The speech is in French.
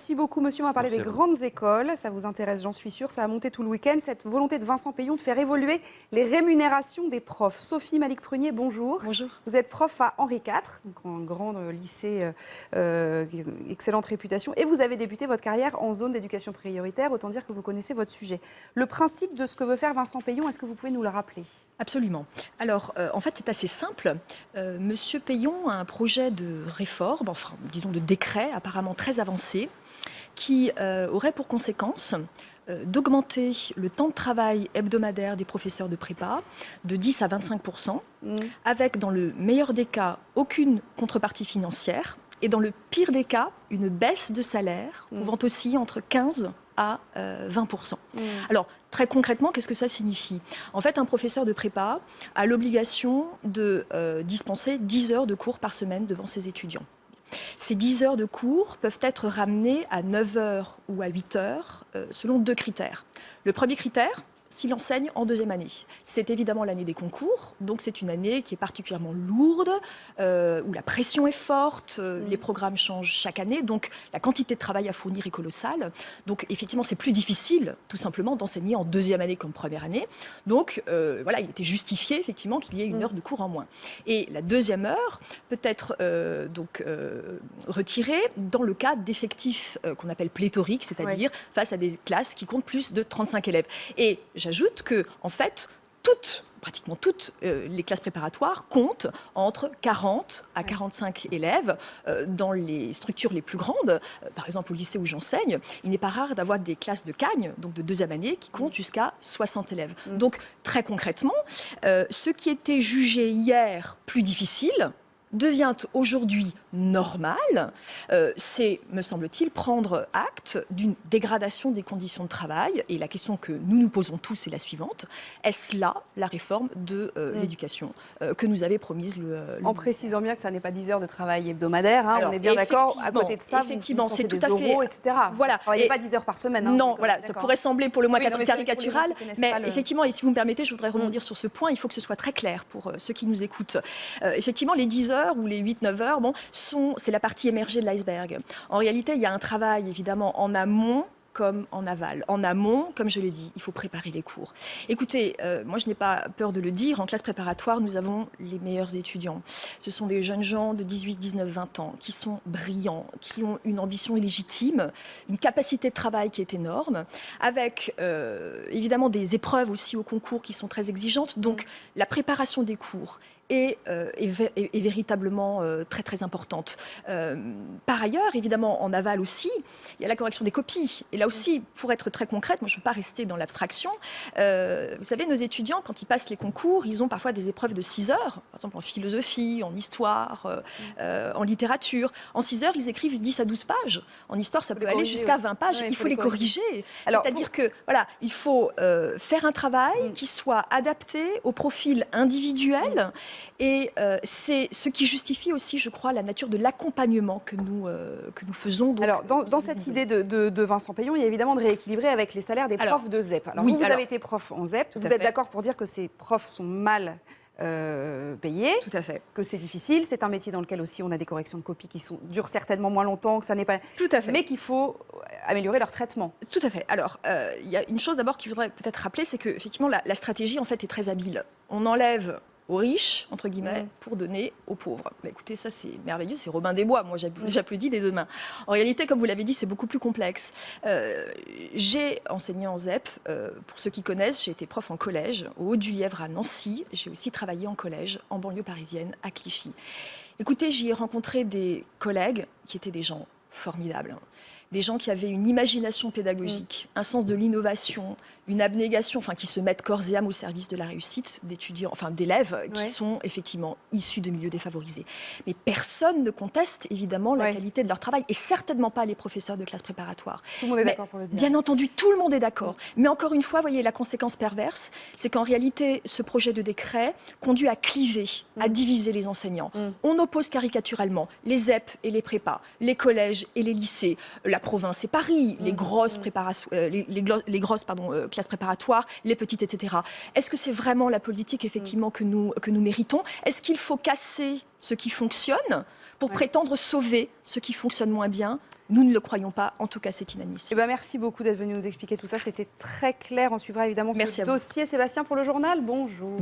Merci beaucoup, monsieur. On va parler Merci des à vous. grandes écoles. Ça vous intéresse, j'en suis sûre. Ça a monté tout le week-end. Cette volonté de Vincent Peillon de faire évoluer les rémunérations des profs. Sophie Malik-Prunier, bonjour. Bonjour. Vous êtes prof à Henri IV, donc un grand lycée, excellente réputation. Et vous avez débuté votre carrière en zone d'éducation prioritaire. Autant dire que vous connaissez votre sujet. Le principe de ce que veut faire Vincent Peillon, est-ce que vous pouvez nous le rappeler? Absolument. Alors, en fait, c'est assez simple. Monsieur Peillon a un projet de réforme, enfin, disons de décret apparemment très avancé, qui aurait pour conséquence d'augmenter le temps de travail hebdomadaire des professeurs de prépa de 10 à 25%, avec, dans le meilleur des cas, aucune contrepartie financière, et dans le pire des cas, une baisse de salaire pouvant osciller entre 15 à 20%. Alors, très concrètement, qu'est-ce que ça signifie? En fait, un professeur de prépa a l'obligation de dispenser 10 heures de cours par semaine devant ses étudiants. Ces 10 heures de cours peuvent être ramenées à 9 heures ou à 8 heures selon deux critères. Le premier critère, s'il enseigne en deuxième année. C'est évidemment l'année des concours, donc c'est une année qui est particulièrement lourde, où la pression est forte, les programmes changent chaque année, donc la quantité de travail à fournir est colossale. Donc effectivement, c'est plus difficile, tout simplement, d'enseigner en deuxième année comme première année. Donc voilà, il était justifié, effectivement, qu'il y ait une heure de cours en moins. Et la deuxième heure peut être retirée dans le cas d'effectifs qu'on appelle pléthoriques, c'est-à-dire face à des classes qui comptent plus de 35 élèves. Et j'ajoute que, en fait, pratiquement toutes les classes préparatoires comptent entre 40 à 45 élèves dans les structures les plus grandes. Par exemple, au lycée où j'enseigne, il n'est pas rare d'avoir des classes de Cagne, donc de deuxième année, qui comptent jusqu'à 60 élèves. Donc, très concrètement, ce qui était jugé hier plus difficile devient aujourd'hui normal, c'est, me semble-t-il, prendre acte d'une dégradation des conditions de travail. Et la question que nous nous posons tous est la suivante. Est-ce là la réforme de l'éducation que nous avait promise le En précisant bien que ça n'est pas 10 heures de travail hebdomadaire, hein, Alors, on est bien d'accord. À côté de ça, effectivement, c'est tout des à fait... euros, etc. Voilà. Vous ne travaillez pas 10 heures par semaine. Hein, non, voilà, ça pourrait sembler pour le moins caricatural, mais le... effectivement, et si vous me permettez, je voudrais rebondir sur ce point, il faut que ce soit très clair pour ceux qui nous écoutent. Effectivement, les 10 heures ou les 8-9 heures, bon, c'est la partie émergée de l'iceberg. En réalité, il y a un travail, évidemment, en amont comme en aval. En amont, comme je l'ai dit, il faut préparer les cours. Écoutez, moi je n'ai pas peur de le dire, en classe préparatoire, nous avons les meilleurs étudiants. Ce sont des jeunes gens de 18, 19, 20 ans qui sont brillants, qui ont une ambition illégitime, une capacité de travail qui est énorme, avec évidemment des épreuves aussi au concours qui sont très exigeantes. Donc la préparation des cours est véritablement très très importante. Par ailleurs, évidemment, en aval aussi, il y a la correction des copies. Et là aussi, pour être très concrète, moi je ne veux pas rester dans l'abstraction. Vous savez, nos étudiants, quand ils passent les concours, ils ont parfois des épreuves de 6 heures, par exemple en philosophie, en histoire, en littérature. En 6 heures, ils écrivent 10 à 12 pages. En histoire, ça peut aller jusqu'à 20 pages. Il faut les corriger. C'est-à-dire que, voilà, il faut faire un travail qui soit adapté au profil individuel. Et c'est ce qui justifie aussi, je crois, la nature de l'accompagnement que nous faisons. Donc, alors, dans cette idée de Vincent Peillon, il y a évidemment de rééquilibrer avec les salaires des profs de ZEP. Alors, vous avez été prof en ZEP. Vous êtes d'accord pour dire que ces profs sont mal payés? Tout à fait. Que c'est difficile. C'est un métier dans lequel aussi on a des corrections de copies qui durent certainement moins longtemps, que ça n'est pas... Tout à fait. Mais qu'il faut améliorer leur traitement. Tout à fait. Alors, il y a une chose d'abord qu'il faudrait peut-être rappeler, c'est que effectivement la stratégie en fait est très habile. On enlève aux riches, entre guillemets, pour donner aux pauvres. Mais écoutez, ça c'est merveilleux, c'est Robin des Bois, moi j'applaudis des deux mains. En réalité, comme vous l'avez dit, c'est beaucoup plus complexe. J'ai enseigné en ZEP, pour ceux qui connaissent, j'ai été prof en collège, au Haut-du-Lièvre à Nancy, j'ai aussi travaillé en collège, en banlieue parisienne, à Clichy. Écoutez, j'y ai rencontré des collègues qui étaient des gens formidables. Des gens qui avaient une imagination pédagogique, un sens de l'innovation, une abnégation, enfin qui se mettent corps et âme au service de la réussite d'étudiants, enfin d'élèves qui sont effectivement issus de milieux défavorisés. Mais personne ne conteste évidemment la qualité de leur travail et certainement pas les professeurs de classe préparatoire. Tout le monde est d'accord pour le dire. Bien entendu, tout le monde est d'accord. Mais encore une fois, voyez, la conséquence perverse, c'est qu'en réalité, ce projet de décret conduit à cliver, à diviser les enseignants. On oppose caricaturalement les ZEP et les prépas, les collèges collèges et les lycées, la province et Paris, les grosses, classes préparatoires, les petites, etc. Est-ce que c'est vraiment la politique, effectivement, que nous méritons? Est-ce qu'il faut casser ce qui fonctionne pour prétendre sauver ce qui fonctionne moins bien? Nous ne le croyons pas. En tout cas, c'est inadmissible. Merci beaucoup d'être venu nous expliquer tout ça. C'était très clair. On suivra évidemment ce dossier. Sébastien, pour le journal, bonjour.